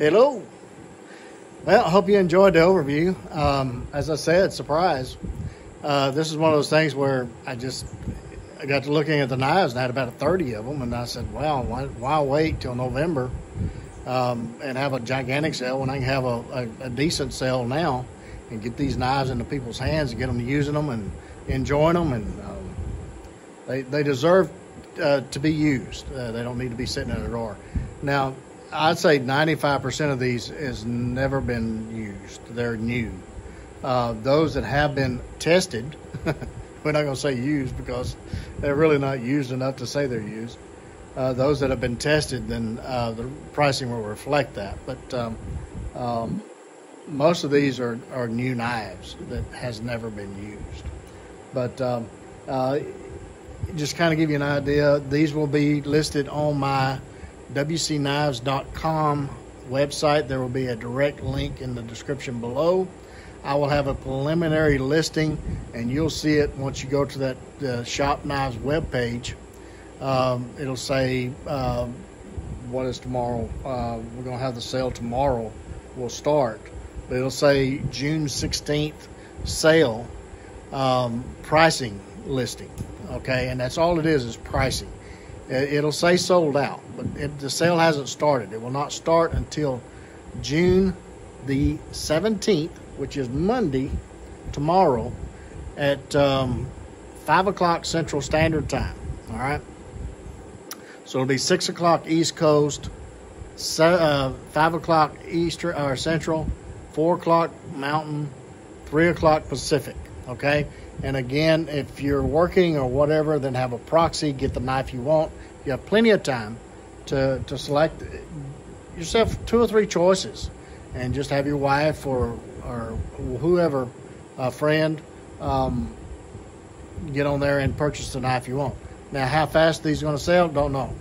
Hello. Well, I hope you enjoyed the overview. As I said, surprise. This is one of those things where I got to looking at the knives and I had about 30 of them, and I said, wow, why wait till November and have a gigantic sale when I can have a decent sale now and get these knives into people's hands and get them using them and enjoying them, and they deserve to be used. They don't need to be sitting in a drawer. Now, I'd say 95% of these has never been used. They're new. Those that have been tested, we're not going to say used because they're really not used enough to say they're used. Those that have been tested, then the pricing will reflect that. But most of these are new knives that has never been used. But just kind of give you an idea, these will be listed on my WCKnives.com website. There will be a direct link in the description below. I will have a preliminary listing, and you'll see it once you go to that Shop Knives webpage. It'll say, what is tomorrow? We're going to have the sale tomorrow. We'll start. But it'll say June 16th sale pricing listing. Okay, and that's all it is pricing. It'll say sold out, but the sale hasn't started. It will not start until June the 17th, which is Monday, tomorrow, at 5 o'clock Central Standard Time. All right? So it'll be 6 o'clock East Coast, 5 o'clock Eastern or Central, 4 o'clock Mountain, 3 o'clock Pacific. Okay? And again, if you're working or whatever, then have a proxy, get the knife you want. You have plenty of time to select yourself 2 or 3 choices, and just have your wife or whoever, a friend, get on there and purchase the knife you want. Now, how fast these are going to sell, don't know.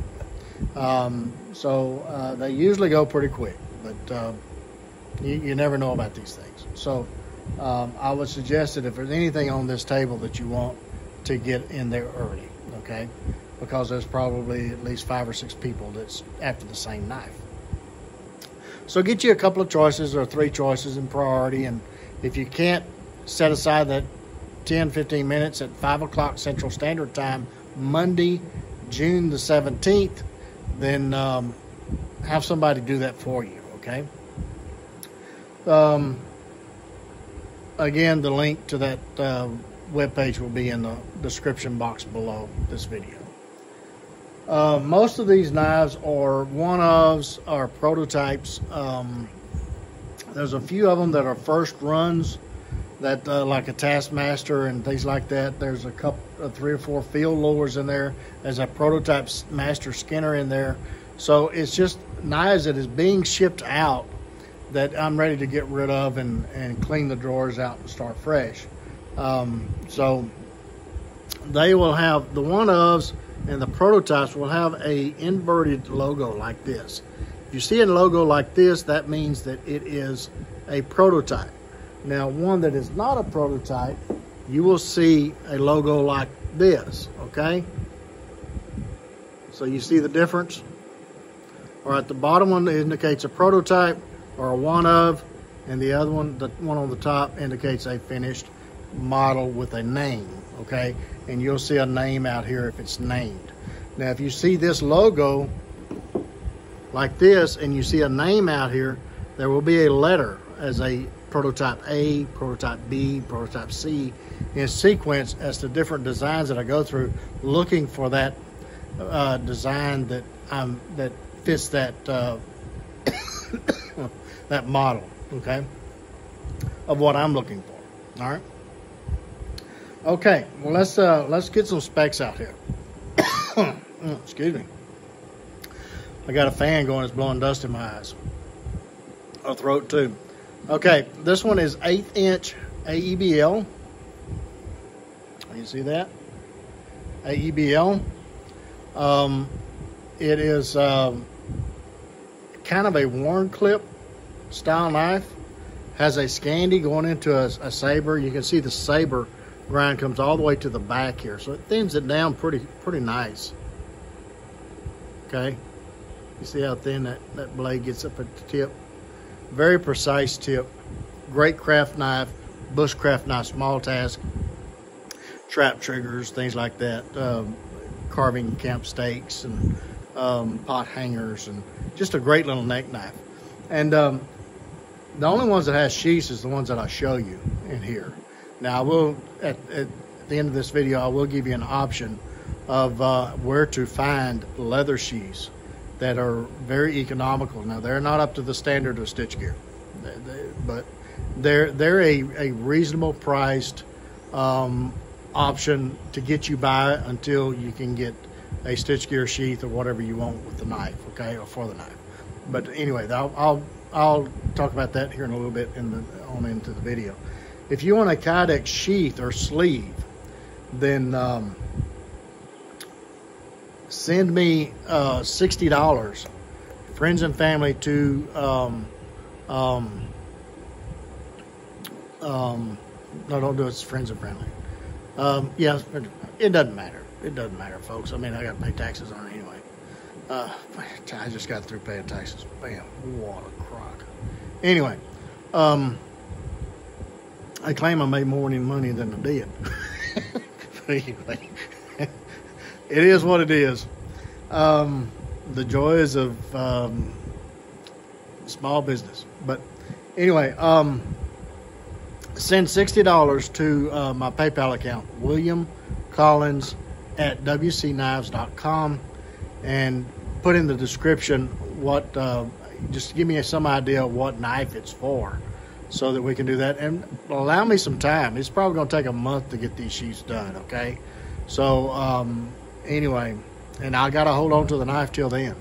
So they usually go pretty quick, but you never know about these things. So I would suggest that if there's anything on this table that you want, to get in there early, okay? Because there's probably at least 5 or 6 people that's after the same knife. So get you a couple of choices or 3 choices in priority, and if you can't set aside that 10-15 minutes at 5 o'clock Central Standard Time, Monday, June the 17th, then have somebody do that for you, okay? Again, the link to that webpage will be in the description box below this video. Most of these knives are one-ofs or prototypes. There's a few of them that are first runs, that like a Taskmaster and things like that. There's a couple of 3 or 4 field lowers in there. There's a prototype Master Skinner in there. So it's just knives that is being shipped out that I'm ready to get rid of and clean the drawers out and start fresh. So they will have, the one-ofs and the prototypes will have a inverted logo like this. If you see a logo like this, that means that it is a prototype. Now, one that is not a prototype, you will see a logo like this, okay? So you see the difference? Or at the bottom one indicates a prototype or a one-of, and the other one, the one on the top, indicates a finished model with a name, okay? And you'll see a name out here if it's named. Now, if you see this logo like this and you see a name out here, there will be a letter as a prototype A, prototype B, prototype C in sequence as to different designs that I go through, looking for that design that fits that that model, okay, of what I'm looking for. All right. Okay. Well, let's get some specs out here. Excuse me. I got a fan going. It's blowing dust in my eyes. Or throat too. Okay. This one is 1/8 inch AEBL. You see that? AEBL. It is kind of a worn clip style knife. Has a Scandi going into a saber. You can see the saber grind comes all the way to the back here, so it thins it down pretty nice. Okay, you see how thin that blade gets up at the tip. very precise tip, great craft knife, bushcraft knife, small task, trap triggers, things like that, carving camp stakes and pot hangers, and just a great little neck knife. And the only ones that has sheaths is the ones that I show you in here. Now I will, at the end of this video, I will give you an option of where to find leather sheaths that are very economical. Now they're not up to the standard of Stitch Gear, but they're a reasonable priced option to get you by until you can get a Stitch Gear sheath or whatever you want with the knife, okay, or for the knife. But anyway, I'll talk about that here in a little bit on into the video. If you want a Kydex sheath or sleeve, then send me $60, friends and family, to no, don't do it to friends and family. Yeah, it doesn't matter. It doesn't matter, folks. I mean, I got to pay taxes on it anyway. I just got through paying taxes. Bam, what a crock. Anyway, I claim I made more money than I did. But anyway, it is what it is. The joys of small business. But anyway, send $60 to my PayPal account, WilliamCollins@WCKnives.com, and put in the description what, just give me some idea of what knife it's for, so that we can do that, and allow me some time. It's probably going to take a month to get these sheaths done, okay? So anyway, and I got to hold on to the knife till then.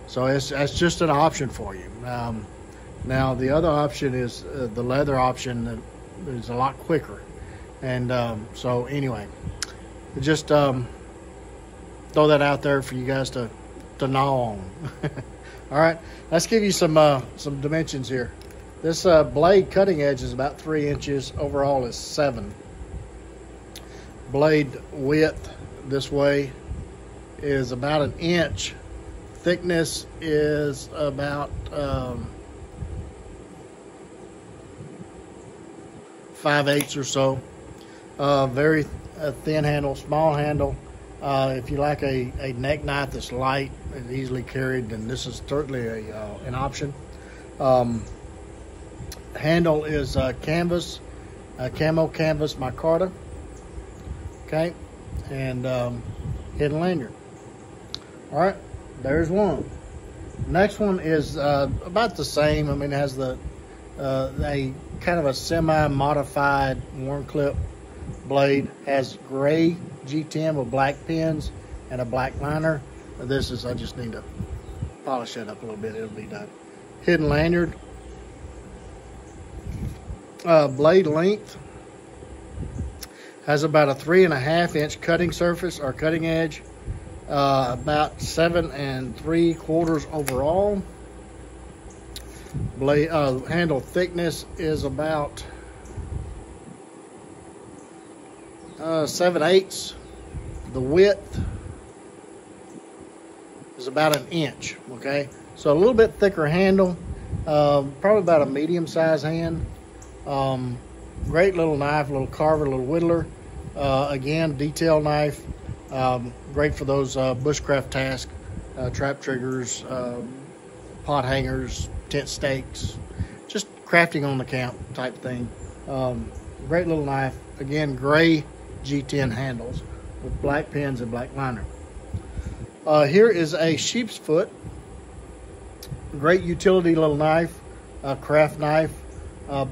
So that's just an option for you. Now the other option is the leather option that is a lot quicker. And so anyway, just throw that out there for you guys to gnaw on. All right, let's give you some dimensions here. This blade cutting edge is about 3 inches. Overall is 7. Blade width this way is about 1 inch. Thickness is about 5/8 or so. Very thin handle, small handle. If you like a neck knife that's light and easily carried, then this is certainly an option. Handle is canvas, camo canvas micarta. Okay, and hidden lanyard. All right, there's one. Next one is about the same. I mean, it has a kind of a semi-modified worn clip blade. Has gray G10 with black pins and a black liner. This is, I just need to polish that up a little bit. It'll be done. Hidden lanyard. Blade length has about a 3.5 inch cutting surface or cutting edge. About 7 3/4 overall. Blade handle thickness is about 7/8. The width is about 1 inch. Okay, so a little bit thicker handle. Probably about a medium-sized hand. Great little knife, little carver, little whittler. Again, detail knife. Great for those bushcraft tasks, trap triggers, pot hangers, tent stakes, just crafting on the camp type thing. Great little knife. Again, gray G10 handles with black pins and black liner. Here is a sheep's foot. Great utility little knife, craft knife,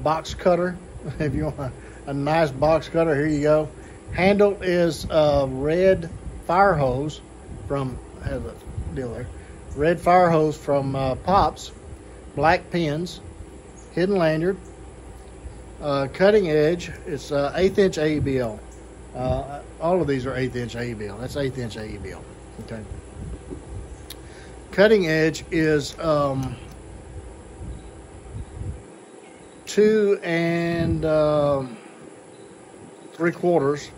box cutter. If you want a nice box cutter, here you go. Handle is red fire hose from, has a deal there. Red fire hose from Pops. Black pins. Hidden lanyard. Cutting edge, it's 1/8 inch AEBL. All of these are 1/8 inch AEBL. That's 1/8 inch AEBL. Okay. Cutting edge is 2 3/4.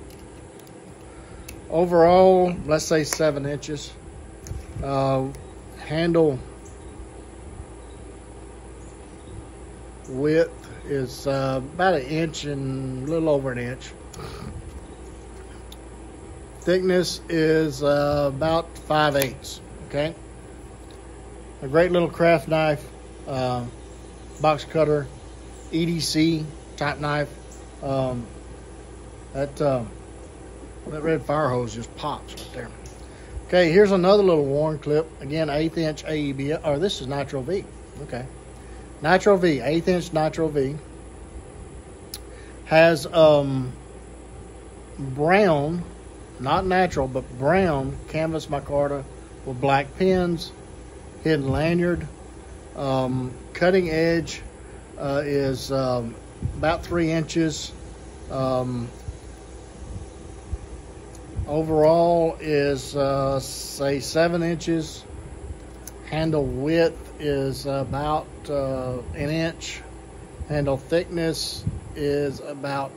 Overall, let's say 7 inches. Handle width is about an inch and a little over an inch. Thickness is about 5/8. Okay. A great little craft knife, box cutter, EDC type knife. That red fire hose just pops right there. Okay, here's another little worn clip. Again, 1/8 inch AEB. Or this is Nitro V. Okay, Nitro V, 1/8 inch Nitro V. Has brown, not natural, but brown canvas micarta with black pins, hidden lanyard. Cutting edge is about 3 inches. Overall is say 7 inches. Handle width is about an inch. Handle thickness is about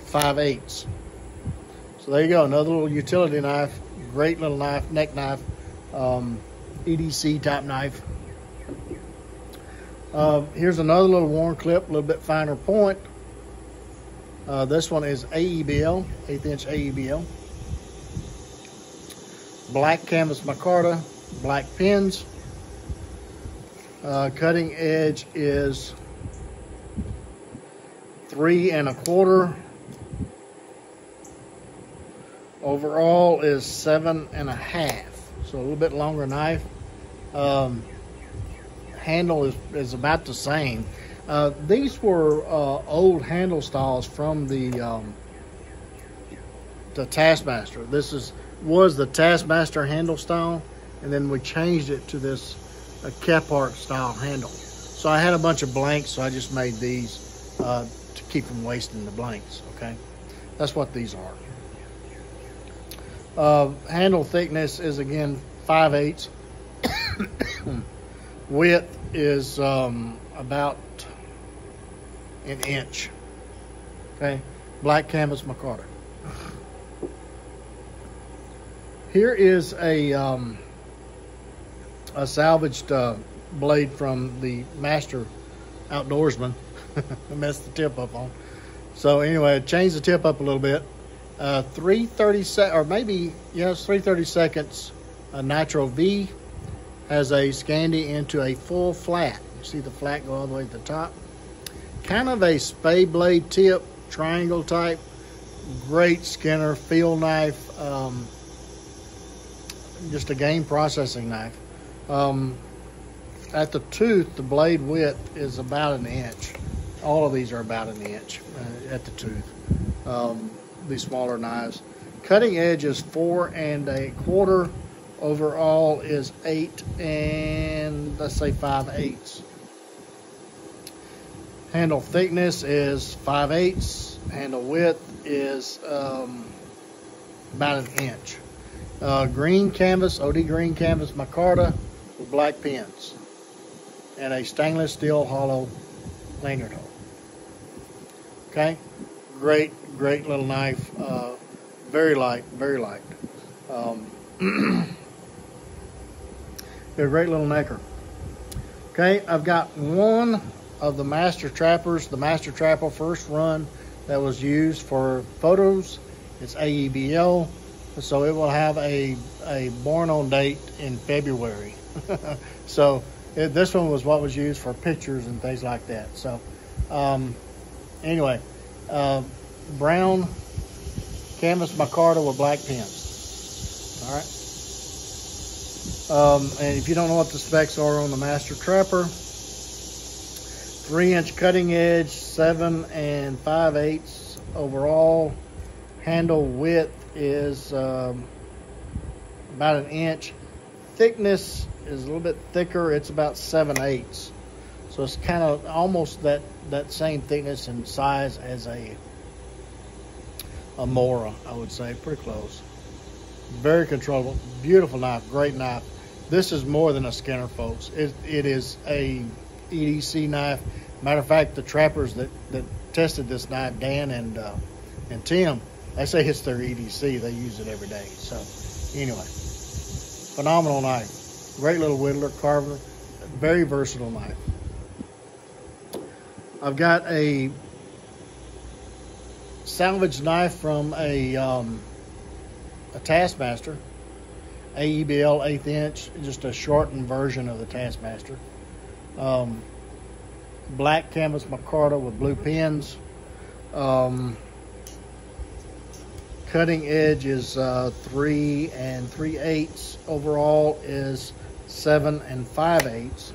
5/8. So there you go, another little utility knife. Great little knife, neck knife, EDC type knife. Here's another little worn clip, a little bit finer point. This one is AEBL, 1/8 inch AEBL. Black canvas micarta, black pins. Cutting edge is 3 1/4. Overall is 7 1/2. So a little bit longer knife. Handle is about the same. These were old handle styles from the Taskmaster. This was the Taskmaster handle style, and then we changed it to this Kephart style handle. So I had a bunch of blanks, so I just made these to keep from wasting the blanks. Okay, that's what these are. Handle thickness is again 5/8. Width is about an inch. Okay, black canvas micarta. Here is a salvaged blade from the Master Outdoorsman. I messed the tip up on. So anyway, I changed the tip up a little bit. 3/32, or maybe yes, 3/32 Nitro V. Has a Scandi into a full flat. You see the flat go all the way to the top. Kind of a spade blade tip, triangle type. Great Skinner field knife. Just a game processing knife. At the tooth, the blade width is about an inch. All of these are about an inch at the tooth. These smaller knives. Cutting edge is 4 1/4. Overall is 8 and let's say 5/8. Handle thickness is 5/8. Handle width is about an inch. Green canvas, OD green canvas micarta with black pins. And a stainless steel hollow lanyard hole. Okay, great little knife. Very light, very light. They're a great little necker. Okay, I've got one of the Master Trappers, the Master Trapper first run that was used for photos. It's AEBL, so it will have a born on date in February. So this one was what was used for pictures and things like that. So anyway, brown canvas micarta with black pins. All right. And if you don't know what the specs are on the Master Trapper, 3 inch cutting edge, 7 5/8 overall. Handle width is about an inch. Thickness is a little bit thicker. It's about 7/8. So it's kind of almost that same thickness and size as a Mora, I would say. Pretty close. Very controllable. Beautiful knife. Great knife. This is more than a Skinner, folks. It is a EDC knife. Matter of fact, the trappers that tested this knife, Dan and Tim, they say it's their EDC. They use it every day. So anyway, phenomenal knife. Great little whittler, carver. Very versatile knife. I've got a salvage knife from a Taskmaster, AEBL 1/8 inch, just a shortened version of the Taskmaster. Black canvas micarta with blue pins. Cutting edge is 3 3/8. Overall is 7 5/8.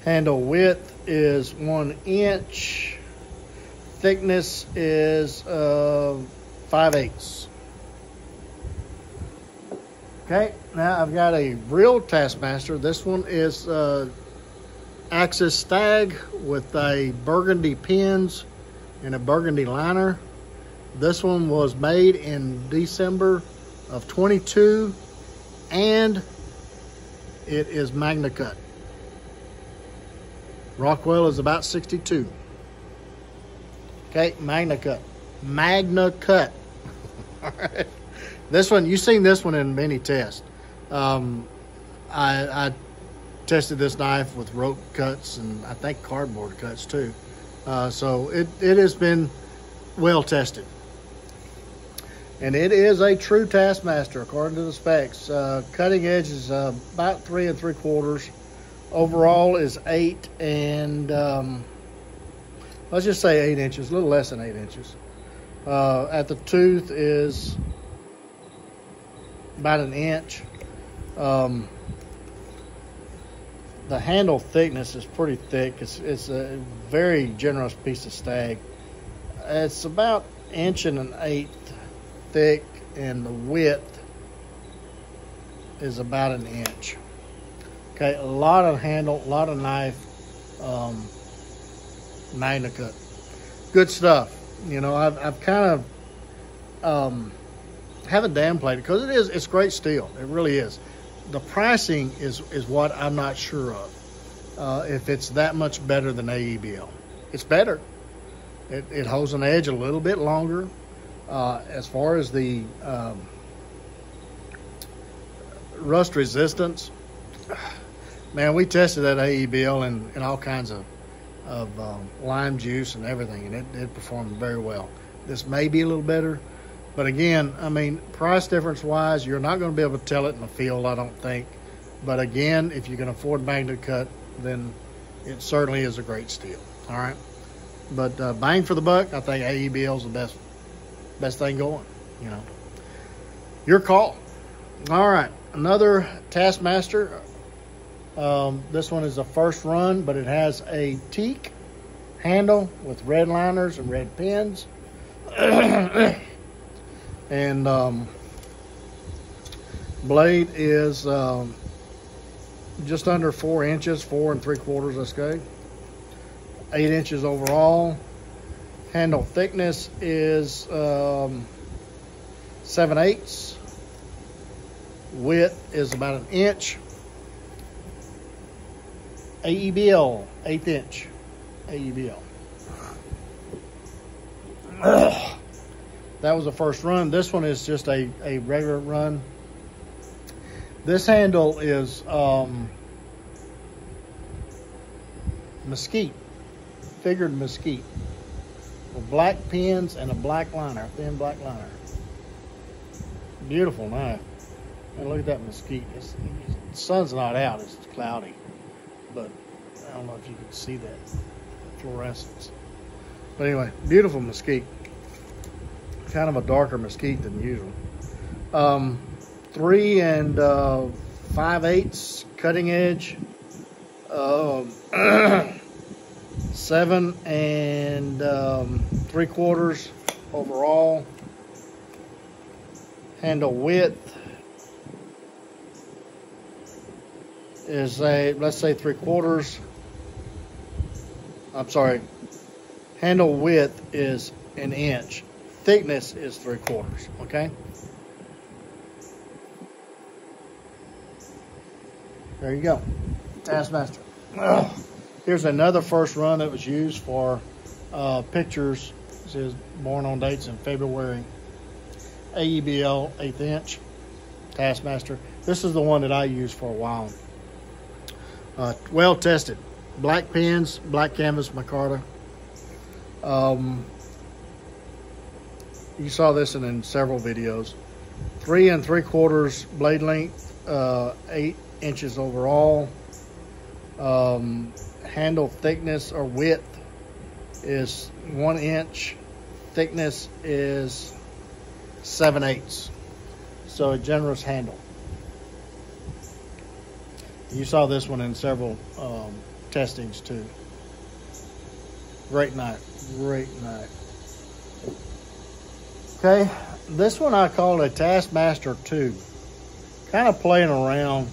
Handle width is 1 inch. Thickness is 5/8. Okay, now I've got a real Taskmaster. This one is Axis Stag with a burgundy pins and a burgundy liner. This one was made in December of 22, and it is Magna Cut. Rockwell is about 62. Okay, Magna Cut. Magna Cut. All right. This one, you've seen this one in many tests. I tested this knife with rope cuts and I think cardboard cuts too. So it has been well tested. And it is a true Taskmaster according to the specs. Cutting edge is about 3 3/4. Overall is 8 and let's just say 8 inches, a little less than 8 inches. At the tooth is about 1 inch. The handle thickness is pretty thick. It's a very generous piece of stag. It's about 1 1/8 thick, and the width is about 1 inch. Okay, a lot of handle, a lot of knife, Magna Cut. Good stuff. You know, I've kind of haven't downplayed it because it's great steel. It really is. The pricing is what I'm not sure of. If it's that much better than AEBL. It's better. It holds an edge a little bit longer. As far as the rust resistance, man, we tested that AEBL in all kinds of lime juice and everything, and it performed very well. This may be a little better, but again, I mean, price difference wise, you're not going to be able to tell it in the field, I don't think. But again, if you can afford Magna Cut, then it certainly is a great steel. All right, but bang for the buck, I think AEBL is the best thing going. You know, your call. All right, another Taskmaster. This one is a first run, but it has a teak handle with red liners and red pins. And blade is just under 4 inches, 4 3/4, let's go. 8 inches overall. Handle thickness is 7/8. Width is about 1 inch. AEBL, 1/8 inch. AEBL. That was the first run. This one is just a regular run. This handle is mesquite, figured mesquite, with black pins and a black liner, thin black liner. Beautiful knife. And look at that mesquite. The sun's not out, it's cloudy, but I don't know if you can see that fluorescence. But anyway, beautiful mesquite. Kind of a darker mesquite than usual. 3 5/8 cutting edge. 7 3/4 overall. Handle width is let's say 3/4. I'm sorry. Handle width is 1 inch. Thickness is 3/4. Okay. There you go. Taskmaster. Here's another first run that was used for pictures. It says born on dates in February. AEBL 1/8 inch Taskmaster. This is the one that I used for a while. Well tested. black pins, black canvas micarta. You saw this in several videos. 3 3/4 blade length, 8 inches overall. Handle thickness or width is 1 inch. Thickness is 7/8. So a generous handle. You saw this one in several testings too. Great knife, great knife. Okay, this one I call a Taskmaster 2. Kind of playing around.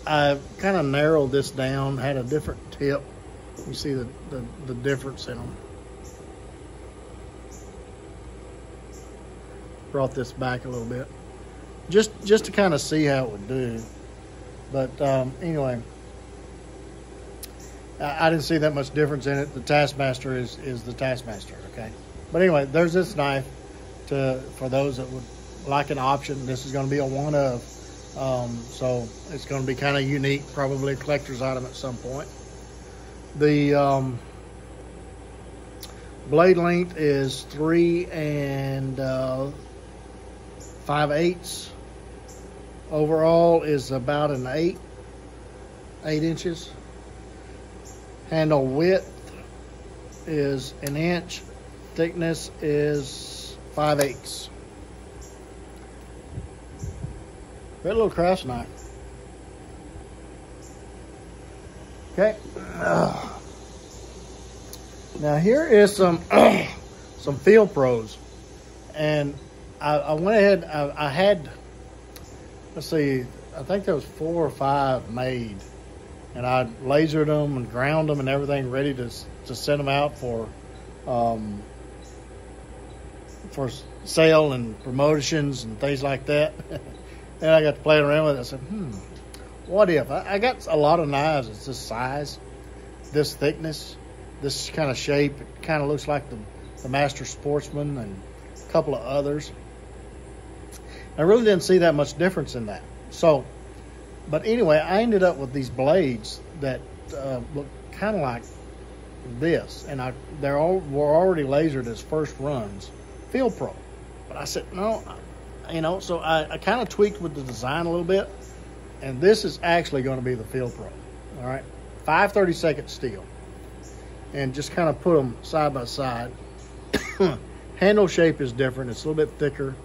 I kind of narrowed this down, had a different tip. You see the difference in them. Brought this back a little bit. Just to kind of see how it would do. But anyway, I didn't see that much difference in it. The Taskmaster is the Taskmaster, okay? But anyway, there's this knife for those that would like an option. This is going to be a one of. So it's going to be kind of unique, probably a collector's item at some point. The blade length is 3 5/8. Overall is about an 8 inches. Handle width is 1 inch. Thickness is 5/8. Great little crafts knife. Okay. Now here is some some Field Pros, and I went ahead. I had, let's see, I think there was 4 or 5 made, and I lasered them and ground them and everything, ready to send them out for sale and promotions and things like that. And I got to playing around with it. I said, what if? I got a lot of knives. It's this size, this thickness, this kind of shape. It kind of looks like the Master Sportsman and a couple of others. I really didn't see that much difference in that. So, but anyway, I ended up with these blades that look kind of like this. And were already lasered as first runs, Field Pro. But I said, no, so I kind of tweaked with the design a little bit, and this is actually going to be the Field Pro. All right, 5/32 steel, and just kind of put them side by side. Handle shape is different; it's a little bit thicker.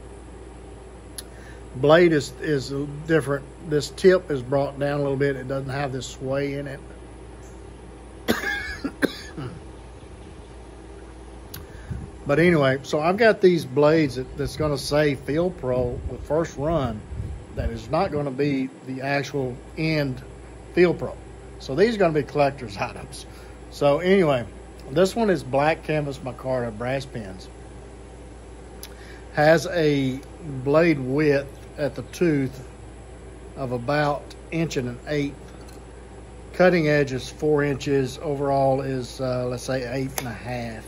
Blade is different. This tip is brought down a little bit. It doesn't have this sway in it. But anyway, so I've got these blades that's going to say Field Pro with first run. That is not going to be the actual end Field Pro. So these are going to be collector's items. So anyway, this one is black canvas micarta brass pins. Has a blade width at the tooth of about 1 1/8 inches. Cutting edge is 4 inches. Overall is, let's say, 8.5.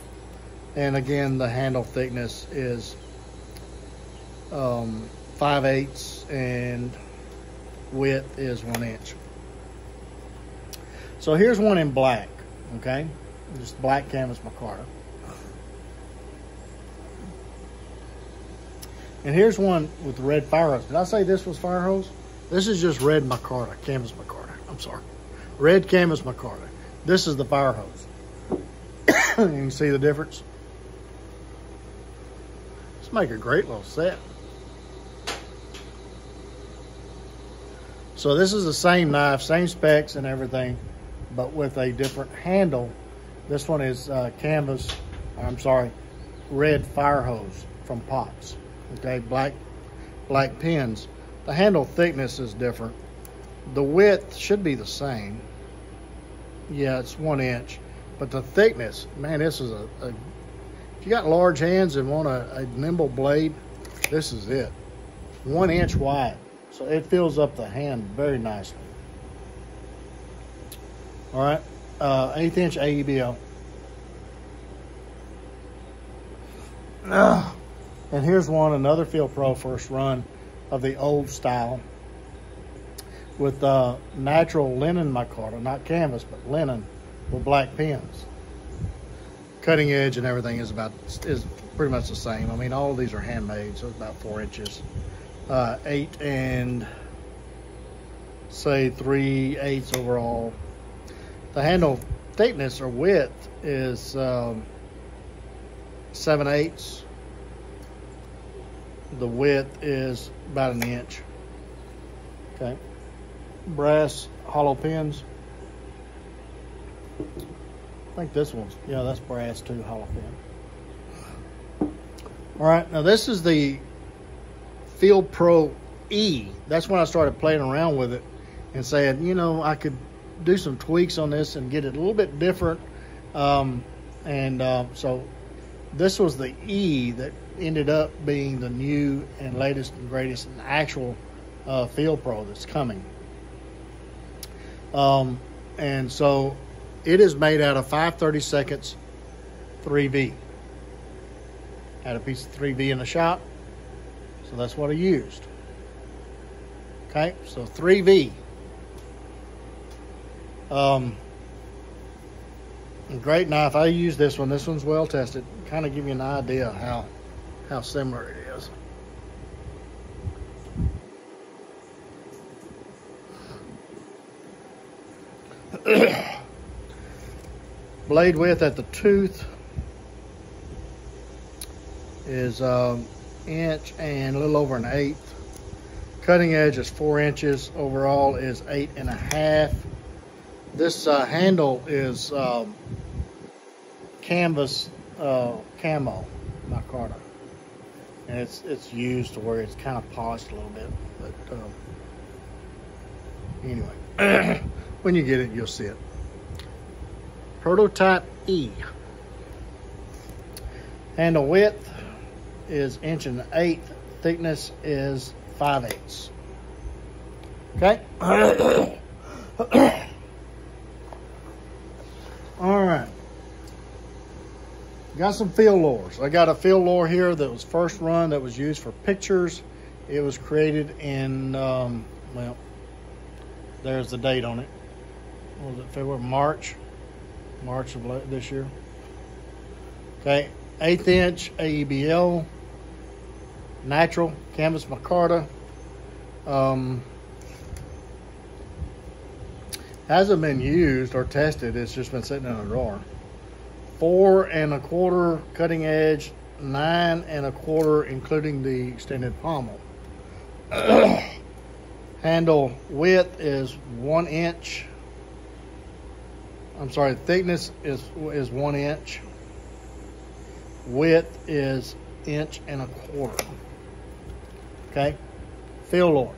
And again, the handle thickness is 5/8, and width is 1 inch. So here's one in black, okay? Just black canvas micarta. And here's one with red fire hose. Did I say this was fire hose? This is just red micarta, canvas micarta. I'm sorry. Red canvas micarta. This is the fire hose. You can see the difference. This make a great little set. So this is the same knife, same specs and everything, but with a different handle. This one is red fire hose from Pops. Okay, black pins. The handle thickness is different. The width should be the same. Yeah, it's 1 inch, but the thickness, man, this is if you got large hands and want a nimble blade, this is it. 1 inch wide, so it fills up the hand very nicely. All right, 1/8 inch AEBO. And here's another Field Pro first run of the old style. with natural linen micarta, not canvas, but linen with black pins. Cutting edge and everything is pretty much the same. I mean, all of these are handmade, so it's about 4 inches. 8 and say 3/8 overall. The handle thickness or width is 7/8. The width is about 1 inch. Okay. Brass hollow pins. I think this one's, yeah, that's brass too, hollow pin. All right, now this is the Field Pro E. That's when I started playing around with it and saying, you know, I could do some tweaks on this and get it a little bit different. So this was the E that ended up being the new and latest and greatest and actual Field Pro that's coming. And so it is made out of 5/32 3V. Had a piece of 3V in the shop, so that's what I used. Okay, so 3V. A great knife. I use this one. This one's well tested. Kind of give you an idea how similar it is. Blade width at the tooth is inch and a little over 1/8. Cutting edge is 4 inches. Overall is 8.5. This handle is canvas camo micarta, and it's used to where it's kind of polished a little bit. But anyway, when you get it, you'll see it. Prototype E. Handle width is 1.1/8. Thickness is 5/8. Okay. All right. Got some field lures. I got a field lure here that was first run that was used for pictures. It was created in, well, there's the date on it. What was it, February, March of this year. Okay, 1/8 inch AEBL, natural canvas micarta. Hasn't been used or tested. It's just been sitting in a drawer. 4 1/4 cutting edge, 9 1/4 including the extended pommel. Handle width is 1 inch. I'm sorry, thickness is 1 inch. Width is 1.25 inches. Okay, field lure.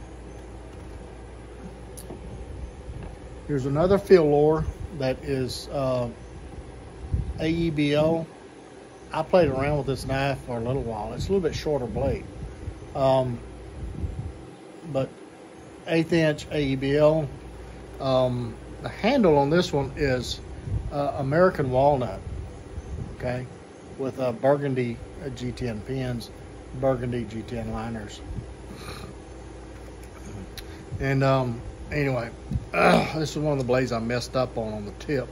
Here's another field lure that is AEBO. I played around with this knife for a little while. It's a little bit shorter blade, but 1/8 inch AEBO. The handle on this one is American walnut, okay, with burgundy G10 pins, burgundy G10 liners. And anyway, this is one of the blades I messed up on the tip,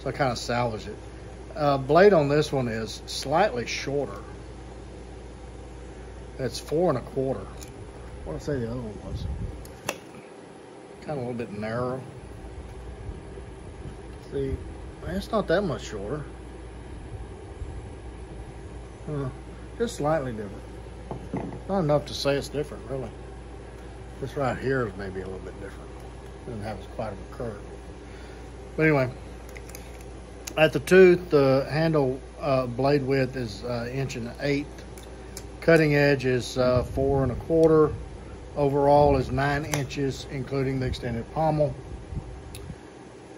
so I kind of salvaged it. Blade on this one is slightly shorter. It's 4 1/4. What did I say the other one was? Kind of a little bit narrow. See, it's not that much shorter. Just slightly different. Not enough to say it's different, really. This right here is maybe a little bit different. Doesn't have quite a curve. But anyway, at the tooth, the handle blade width is 1.1/8. Cutting edge is 4 1/4. Overall is 9 inches, including the extended pommel.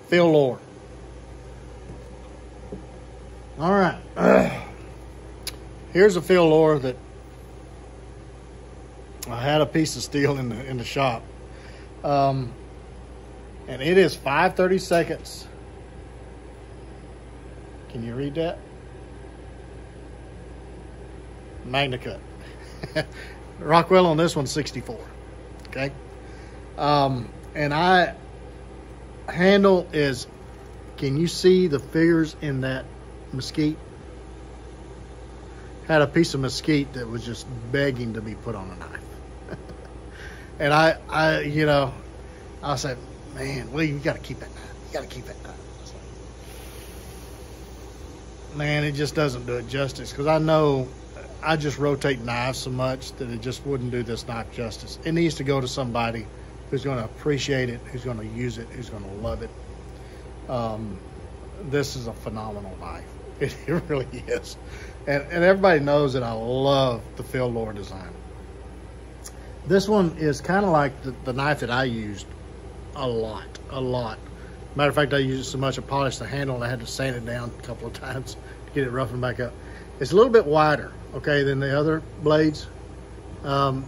Field lure. All right. Here's a field lure that I had a piece of steel in the shop, and it is 5/32. Can you read that? Magna cut. Rockwell on this one's 64. Okay, and And handle is, can you see the figures in that mesquite? Had a piece of mesquite that was just begging to be put on a knife. And I said, man, well, you got to keep that knife. You got to keep that knife. Man, it just doesn't do it justice, because I know I just rotate knives so much that it just wouldn't do this knife justice. It needs to go to somebody who's going to appreciate it, who's going to use it, who's going to love it. This is a phenomenal knife. It really is. And everybody knows that I love the Phil Lohr design. This one is kind of like the knife that I used a lot. Matter of fact, I used it so much I polished the handle and I had to sand it down a couple of times to get it roughened back up. It's a little bit wider, okay, than the other blades. And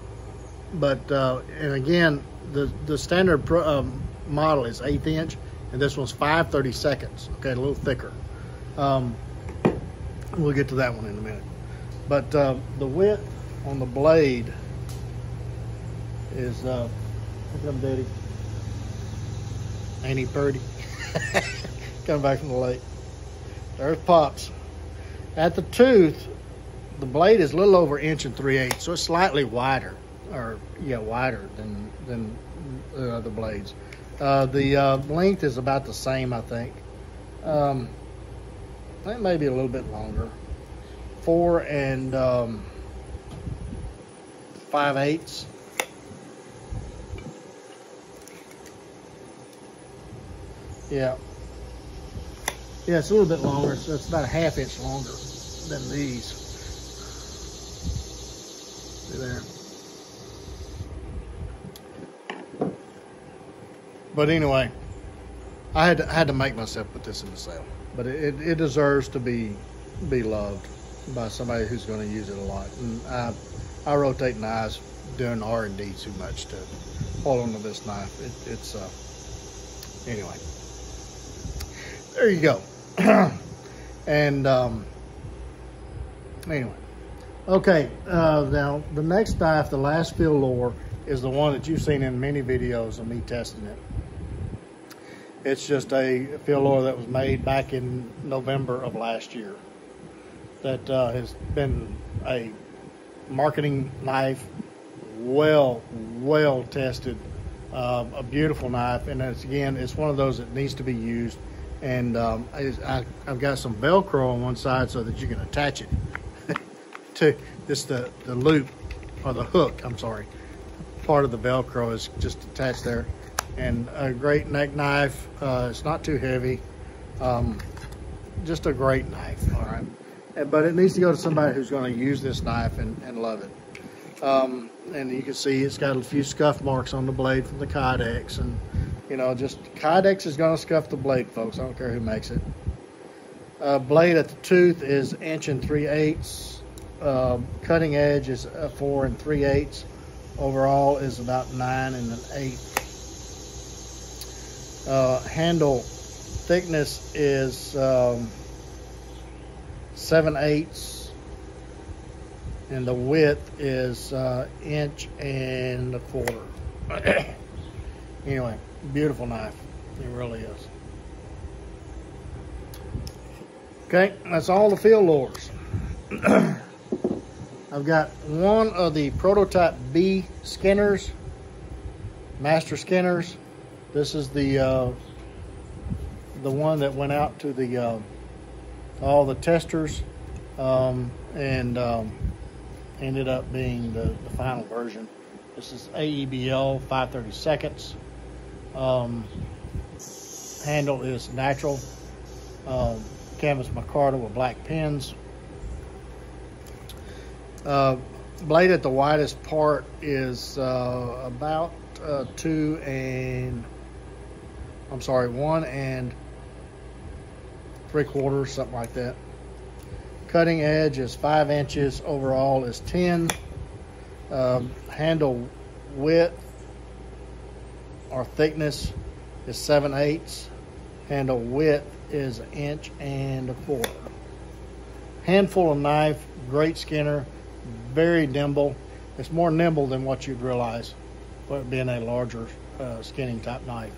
again, the standard model is 1/8 inch, and this one's 5/32, okay, a little thicker. We'll get to that one in a minute. But the width on the blade is, here come Daddy. Ain't he pretty? Coming back from the lake. There's Pops. At the tooth, the blade is a little over 1 3/8, so it's slightly wider, wider than the other blades. The length is about the same, I think. That may be a little bit longer. 4 5/8. Yeah, it's a little bit longer, so it's about a 1/2 inch longer than these. See there. But anyway, I had to make myself put this in the sale. But it deserves to be loved by somebody who's going to use it a lot. And I rotate knives doing R&D too much to hold on to this knife. Anyway. There you go. And anyway, okay. Now the next knife, the last Phil Lohr, is the one that you've seen in many videos of me testing it. It's just a Phil Lohr that was made back in November of last year. That has been a marketing knife, well tested, a beautiful knife, and it's one of those that needs to be used. And I've got some Velcro on one side so that you can attach it to this, the loop, or the hook, I'm sorry. Part of the Velcro is just attached there. And a great neck knife. It's not too heavy. Just a great knife, all right. But it needs to go to somebody who's going to use this knife and love it. And you can see it's got a few scuff marks on the blade from the Kydex, and just Kydex is going to scuff the blade, folks. I don't care who makes it. Blade at the tooth is 1 3/8. Cutting edge is 4 3/8. Overall is about 9 1/8. Handle thickness is 7/8, and the width is 1 1/4 inches. Anyway, beautiful knife. It really is. Okay, that's all the Phil Lohrs. I've got one of the prototype B skinners, master skinners. This is the one that went out to the all the testers, and ended up being the final version. This is AEBL 5/32. Handle is natural canvas micarta with black pins. Blade at the widest part is about 1 3/4, something like that. Cutting edge is 5 inches. Overall is 10. Handle width or thickness is 7/8. Handle width is 1 1/4 inches. Handful of knife, great skinner, very nimble. It's more nimble than what you'd realize, being a larger skinning type knife.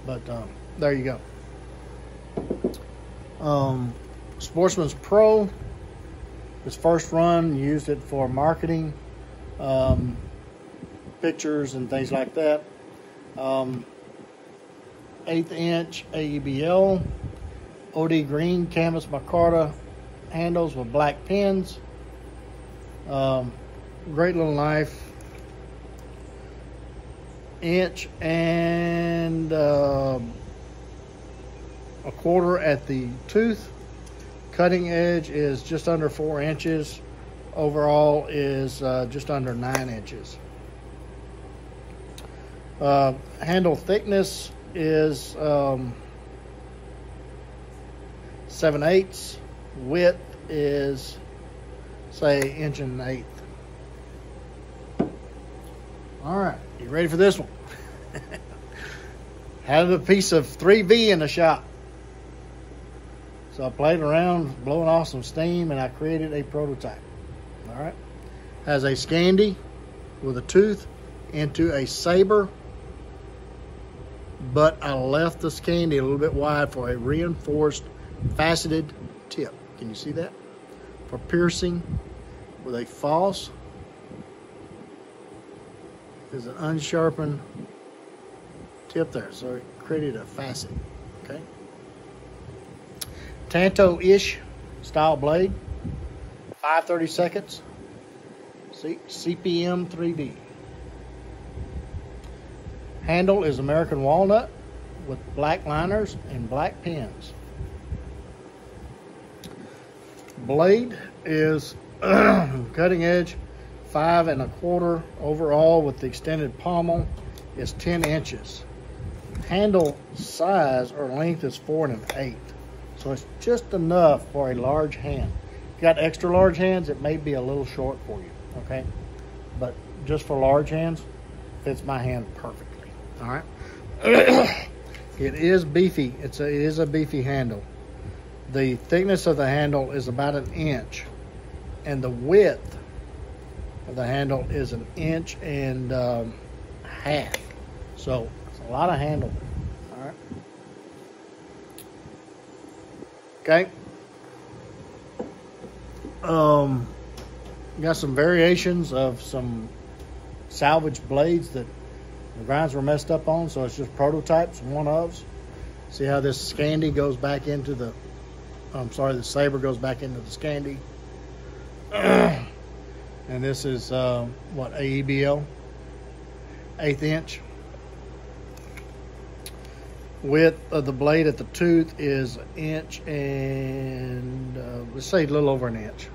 But there you go. Sportsman's Pro. His first run, used it for marketing, pictures and things like that. 1/8 inch AEBL, OD green canvas micarta handles with black pins. Great little knife. Inch and 1/4 at the tooth. Cutting edge is just under 4 inches. Overall is just under 9 inches. Handle thickness is 7/8. Width is, say, 1 1/8. All right, you ready for this one? Had a piece of 3V in the shop. So I played around, blowing off some steam, and I created a prototype. All right. Has a Scandi with a tooth into a saber, but I left the Scandi a little bit wide for a reinforced faceted tip. Can you see that? For piercing with a false. There's an unsharpened tip there, so it created a facet. Okay. Tanto-ish style blade, 5/32. CPM 3D. Handle is American walnut with black liners and black pins. Blade is cutting edge 5 1/4 overall with the extended pommel is 10 inches. Handle size or length is 4 1/8. So it's just enough for a large hand. If you got extra large hands, it may be a little short for you, okay? But just for large hands, fits my hand perfectly, all right? It is beefy. It is a beefy handle. The thickness of the handle is about 1 inch, and the width of the handle is 1.5 inches. So it's a lot of handle, all right? Okay. Got some variations of some salvage blades that the grinds were messed up on, so it's just prototypes, one-ofs. See how this Scandi goes back into the, the saber goes back into the Scandi. And this is, what, AEBL? 1/8 inch. Width of the blade at the tooth is 1 inch and let's say a little over 1 inch.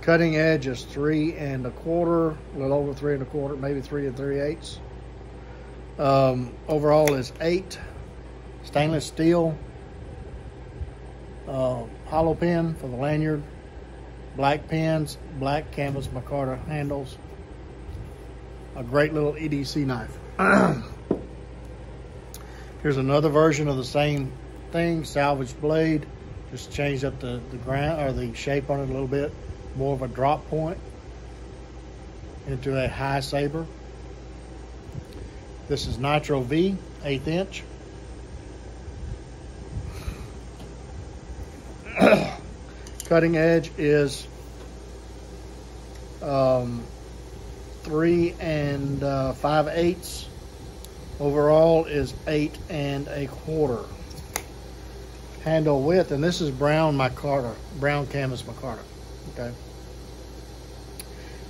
Cutting edge is 3 1/4, a little over 3 1/4, maybe 3 3/8. Overall is 8. Stainless steel. Hollow pin for the lanyard. Black pins, black canvas micarta handles. A great little EDC knife. Here's another version of the same thing, salvage blade. Just changed up the grind or the shape on it a little bit. More of a drop point into a high saber. This is Nitro V, 1/8 inch. Cutting edge is 3 5/8. Overall is 8 1/4. Handle width, and this is brown micarta, brown canvas micarta. Okay.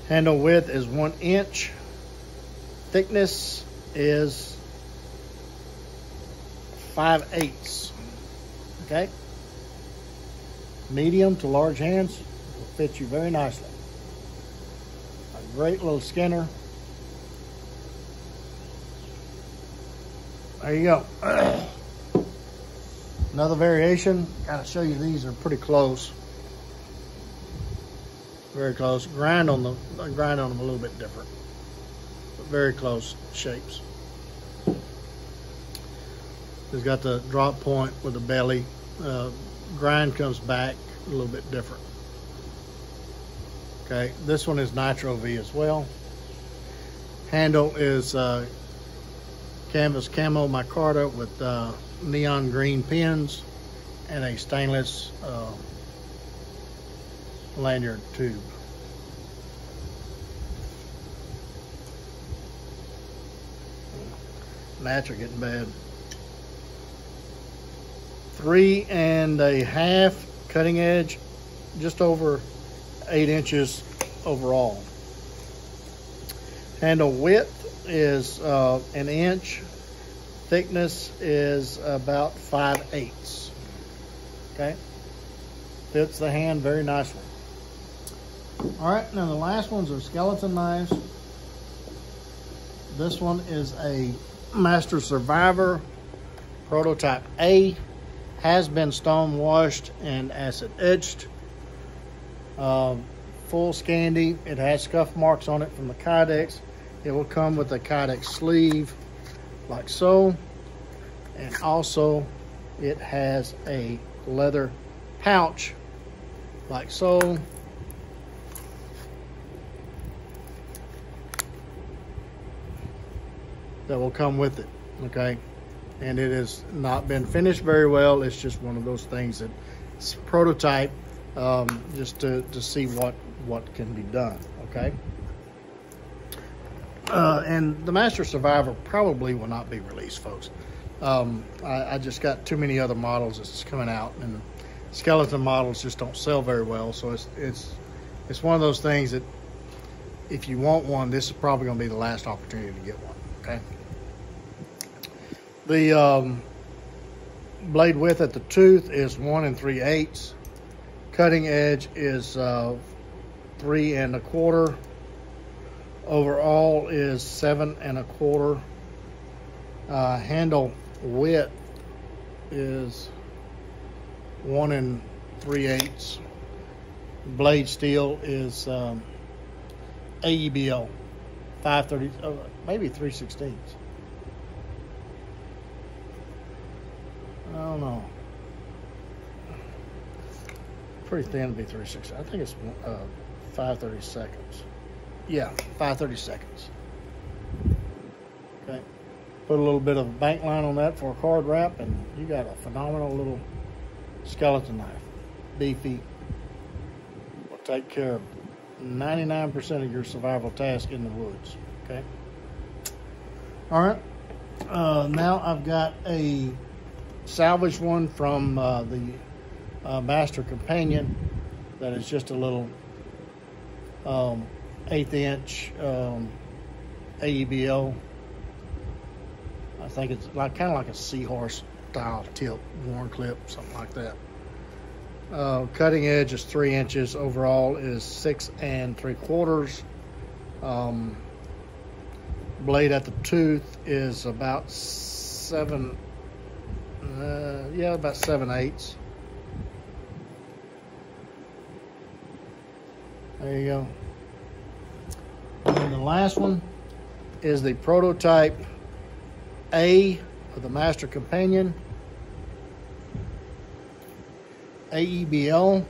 Handle width is 1 inch. Thickness is 5/8. Okay. Medium to large hands will fit you very nicely. A great little skinner. There you go. Another variation. Gotta show you, these are pretty close. Very close. Grind on them a little bit different, but very close shapes. It's got the drop point with the belly. Grind comes back a little bit different. Okay, this one is Nitro V as well. Handle is canvas camo micarta with neon green pins and a stainless lanyard tube. Gnats are getting bad. 3.5 cutting edge, just over 8 inches overall. Handle width is 1 inch. Thickness is about 5/8. Okay, fits the hand very nicely. All right, now the last ones are skeleton knives. This one is a Master Survivor Prototype A. Has been stone washed and acid etched. Full Scandi. It has scuff marks on it from the Kydex. It will come with a Kydex sleeve like so, and also it has a leather pouch like so. That will come with it, okay? And it has not been finished very well. It's just one of those things that it's prototype, just to see what can be done, okay? And the Master Survivor probably will not be released, folks. I just got too many other models that's coming out, and skeleton models just don't sell very well. So it's one of those things that if you want one, this is probably going to be the last opportunity to get one, okay? The blade width at the tooth is 1 3/8. Cutting edge is 3 1/4. Overall is 7 1/4. Handle width is 1 3/8. Blade steel is AEBL 530, maybe 3/16. I don't know. Pretty thin to be 3/16. I think it's 5/32. Yeah, 5/32. Okay. Put a little bit of bank line on that for a card wrap, and you got a phenomenal little skeleton knife. Beefy. Will take care of 99% of your survival task in the woods. Okay. All right. Now I've got a salvaged one from the Master Companion that is just a little 1/8 inch AEBL. I think it's like kind of like a seahorse style tip, worn clip, something like that. Cutting edge is 3 inches. Overall is 6 3/4. Blade at the tooth is about 7. About 7/8. There you go. And the last one is the Prototype A of the Master Companion. AEBL.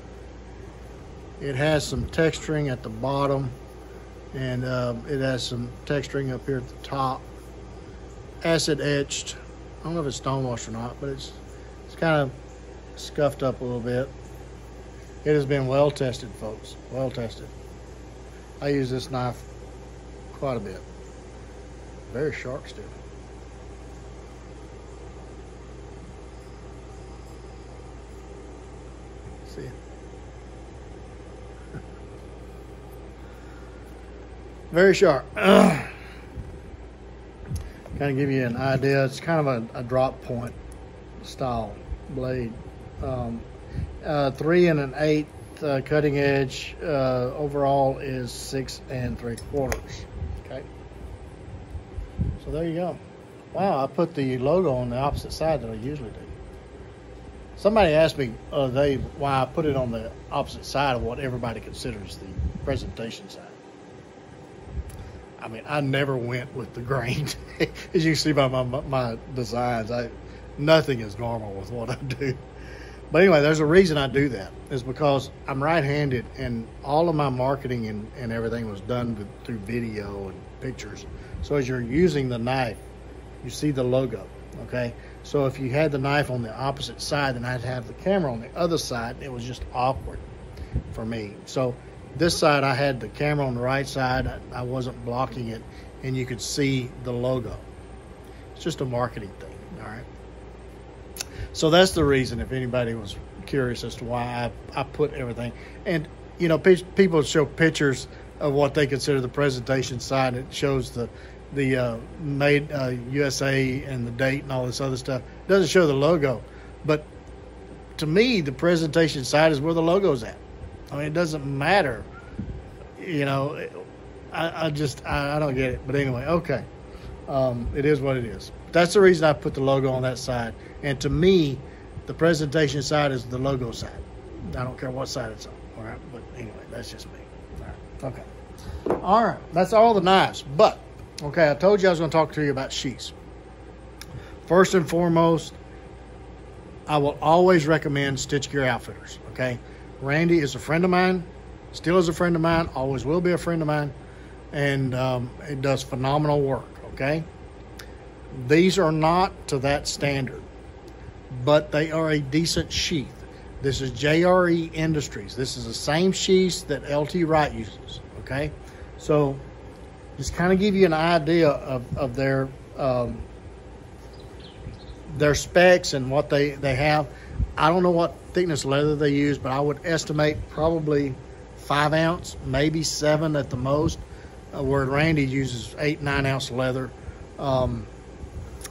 It has some texturing at the bottom, and it has some texturing up here at the top. Acid etched. I don't know if it's stone washed or not, but it's kind of scuffed up a little bit. It has been well tested, folks. Well tested. I use this knife quite a bit. Very sharp still. See it? Very sharp. Kind of give you an idea. It's kind of a drop point style blade. 3 1/8 cutting edge. Overall is 6 3/4. Okay. So there you go. Wow, I put the logo on the opposite side that I usually do. Somebody asked me why I put it on the opposite side of what everybody considers the presentation side. I mean, I never went with the grain. As you can see by my designs, nothing is normal with what I do. But anyway, there's a reason I do that. Is because I'm right-handed, and all of my marketing and everything was done through video and pictures. So as you're using the knife, you see the logo, okay? So if you had the knife on the opposite side, then I'd have the camera on the other side. It was just awkward for me. So this side, I had the camera on the right side. I wasn't blocking it, and you could see the logo. It's just a marketing thing, all right? So that's the reason, if anybody was curious as to why I put everything. And, you know, people show pictures of what they consider the presentation side. It shows the made USA and the date and all this other stuff. It doesn't show the logo. But to me, the presentation side is where the logo's at. I mean, it doesn't matter. You know, I don't get it. But anyway, okay. It is what it is. That's the reason I put the logo on that side. And to me, the presentation side is the logo side. I don't care what side it's on. All right. But anyway, that's just me. All right. Okay. All right. That's all the knives. But, okay, I told you I was going to talk to you about sheaths. First and foremost, I will always recommend Stitch Gear Outfitters. Okay. Randy is a friend of mine. Still is a friend of mine. Always will be a friend of mine. And it does phenomenal work. Okay. These are not to that standard, but they are a decent sheath. This is JRE Industries. This is the same sheath that LT Wright uses, okay? So just kind of give you an idea of their specs and what they have. I don't know what thickness leather they use, but I would estimate probably 5 ounce, maybe 7 at the most, where Randy uses 8-9 ounce leather.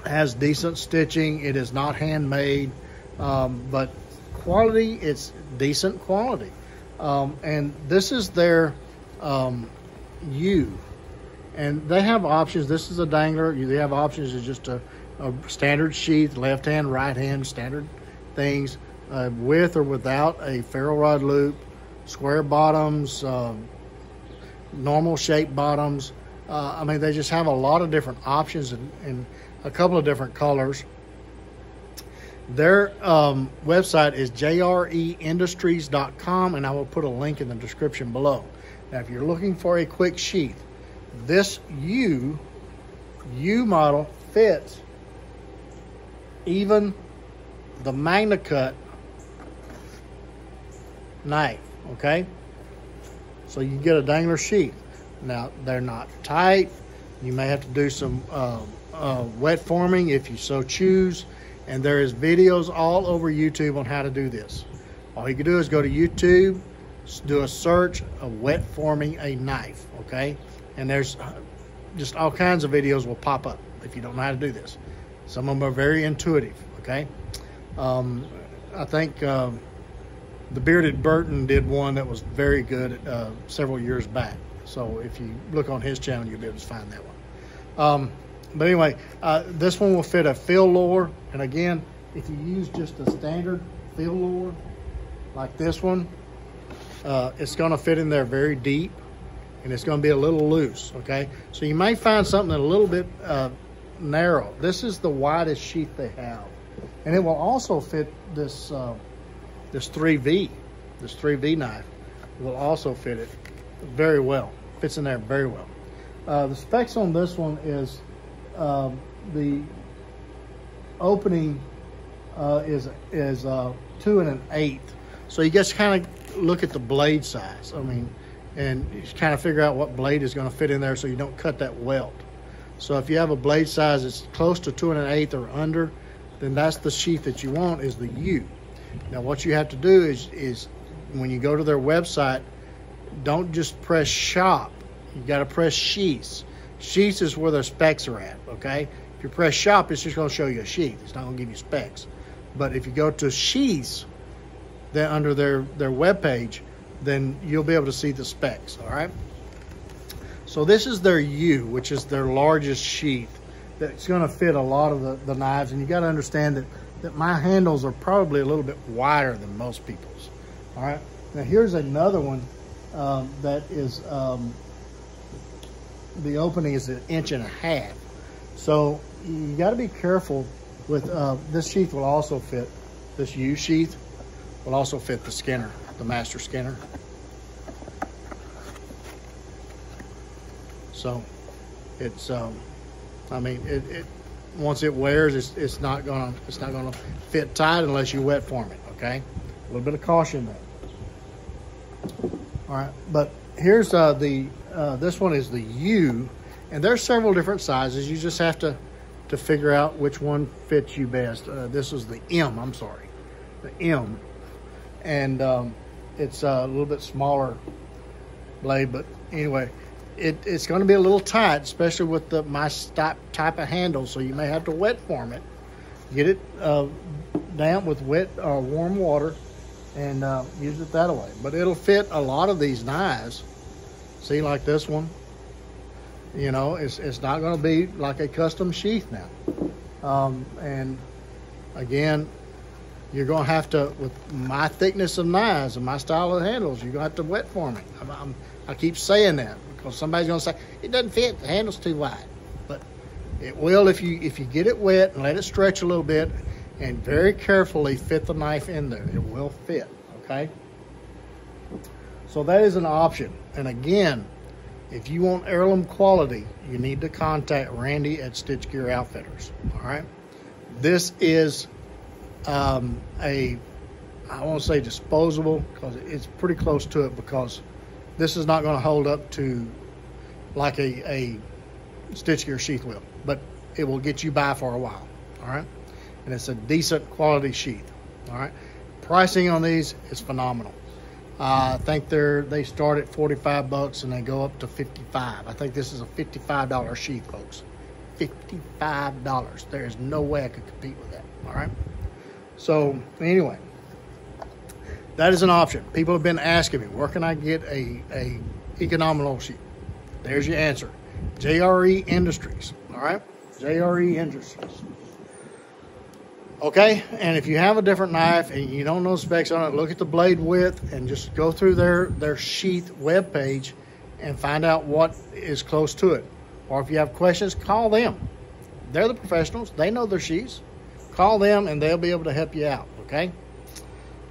Has decent stitching. It is not handmade, but quality, it's decent quality. And this is their U, and they have options. This is a dangler. They have options. It's just a standard sheath, left hand, right hand, standard things, with or without a ferro rod loop, square bottoms, normal shape bottoms. I mean, they just have a lot of different options and a couple of different colors. Their website is jreindustries.com, and I will put a link in the description below. Now, if you're looking for a quick sheath, this U model fits even the Magna Cut knife, okay? So you get a dangler sheath. Now, they're not tight. You may have to do some wet forming if you so choose. And there is videos all over YouTube on how to do this. All you can do is go to YouTube, do a search of wet forming a knife, okay? And there's just all kinds of videos will pop up if you don't know how to do this. Some of them are very intuitive, okay? I think the Bearded Burton did one that was very good several years back. So if you look on his channel, you'll be able to find that one. But anyway, this one will fit a fill lower. And again, if you use just a standard fill lower like this one, it's going to fit in there very deep, and it's going to be a little loose, okay? So you may find something a little bit narrow. This is the widest sheath they have. And it will also fit this, this 3V. This 3V knife will also fit it very well. Fits in there very well. The specs on this one is the opening is 2 1/8. So you just kind of look at the blade size. I mean, and you kind of figure out what blade is going to fit in there so you don't cut that welt. So if you have a blade size that's close to 2 1/8 or under, then that's the sheath that you want, is the U. Now what you have to do is when you go to their website, don't just press shop. You got to press sheaths. Sheaths is where their specs are at, okay? If you press shop, it's just going to show you a sheath. It's not going to give you specs. But if you go to sheaths, then under their web page, then you'll be able to see the specs, all right? So this is their U, which is their largest sheath. That's going to fit a lot of the knives. And you got to understand that my handles are probably a little bit wider than most people's, all right? Now here's another one that is... the opening is 1.5 inches. So you got to be careful with this sheath. Will also fit, this U sheath will also fit the Skinner, the Master Skinner. So it's I mean, once it wears, it's not gonna fit tight unless you wet form it. Okay, a little bit of caution there. All right, but here's this one is the U, and there's several different sizes. You just have to figure out which one fits you best. This is the M. I'm sorry, the M, and it's a little bit smaller blade, but anyway, it's going to be a little tight, especially with my type of handle. So you may have to wet form it, get it damp with wet or warm water, and use it that way. But it'll fit a lot of these knives. See, like this one, you know, it's not going to be like a custom sheath now. And again, you're going to have to, with my thickness of knives and my style of handles, you're going to have to wet form it. I keep saying that because somebody's going to say, it doesn't fit, the handle's too wide. But it will if you get it wet and let it stretch a little bit and very carefully fit the knife in there. It will fit, okay? So that is an option. And again, if you want heirloom quality, you need to contact Randy at Stitch Gear Outfitters, all right? This is I won't say disposable because it's pretty close to it, because this is not going to hold up to like a Stitch Gear sheath will, but it will get you by for a while, all right? And it's a decent quality sheath, all right? Pricing on these is phenomenal. I think they start at 45 bucks and they go up to 55. I think this is a $55 sheath, folks. $55. There is no way I could compete with that, all right? So anyway, that is an option. People have been asking me, where can I get a economical sheath? There's your answer. JRE Industries, all right? JRE Industries. Okay, and if you have a different knife and you don't know specs on it, look at the blade width and just go through their sheath webpage and find out what is close to it. Or if you have questions, call them. They're the professionals. They know their sheaths. Call them and they'll be able to help you out, okay?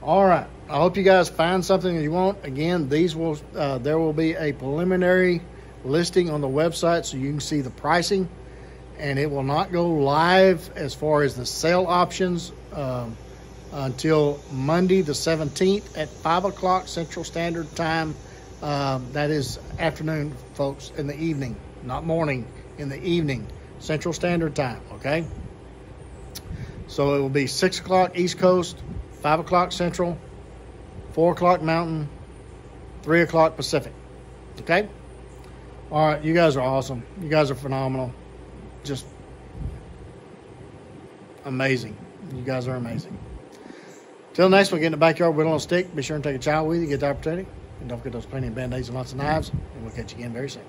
All right, I hope you guys find something that you want. Again, there will be a preliminary listing on the website so you can see the pricing, and it will not go live as far as the sale options until Monday the 17th at 5 o'clock Central Standard Time. That is afternoon, folks, in the evening, not morning, in the evening, Central Standard Time, okay? So it will be 6 o'clock East Coast, 5 o'clock Central, 4 o'clock Mountain, 3 o'clock Pacific, okay? All right, you guys are awesome. You guys are phenomenal. Just amazing. You guys are amazing. Till next one, get in the backyard, whittle on a stick. Be sure and take a child with you, get the opportunity. And don't forget those plenty of band-aids and lots of knives. And we'll catch you again very soon.